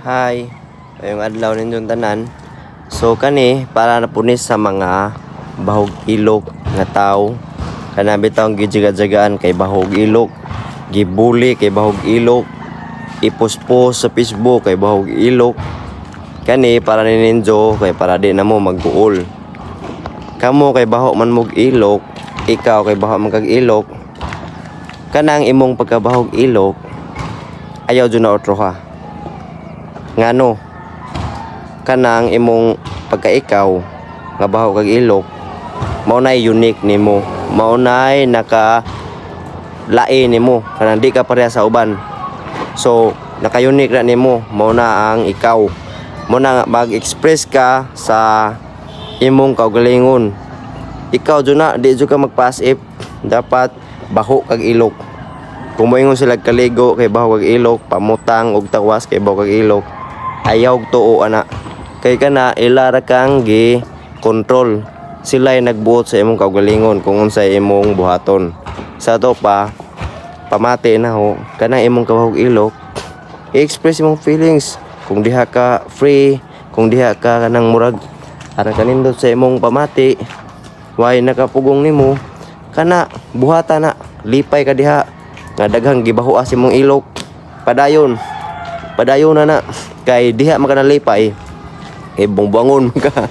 Hi, ngayong adlaw ninyong tanan. So kani para na punis sa mga bahog ilok nga tao. Kana bitaw gijaga-jagaan kay bahog ilok, gibuli kay bahog ilok, ipost-post sa Facebook kay bahog ilok. Kani para ninyo kay para di na mo magbuol. Kamo kay baho man mog ilok, ikaw kay baho man kag ilok. Kanang imong pagkabahog ilok, ayaw jud na otro ha. Ngano kanang imong pagkaikaw nga baho kag ilok mao nay unique nimo, mao nay naka lain nimo, kanang di ka pareha sa uban. So naka-unique na nimo, mao na ang ikaw, mao na mag-express ka sa imong kaugalingon. Ikaw jud na di jud ka magpasip, dapat baho kag ilok. Kung moingon sila kaligo kay baho kag ilok, pamutang og tawas kay baho kag ilok, ayaw tuo ana. Kay kana ilara kang gi control, sila'y nagbuot sa imong kaugalingon kung unsay imong buhaton. Sa to pa pamati na ho kanang imong kabahog ilok, i-express imong feelings. Kung diha ka free, kung diha ka kanang murag ara kanindot sa imong pamati, way nakapugong nimo, kana buhata na, lipay ka diha nga daghang gibaho as imong ilok. Padayon na kay diha makanalipay kay bungbangon ka.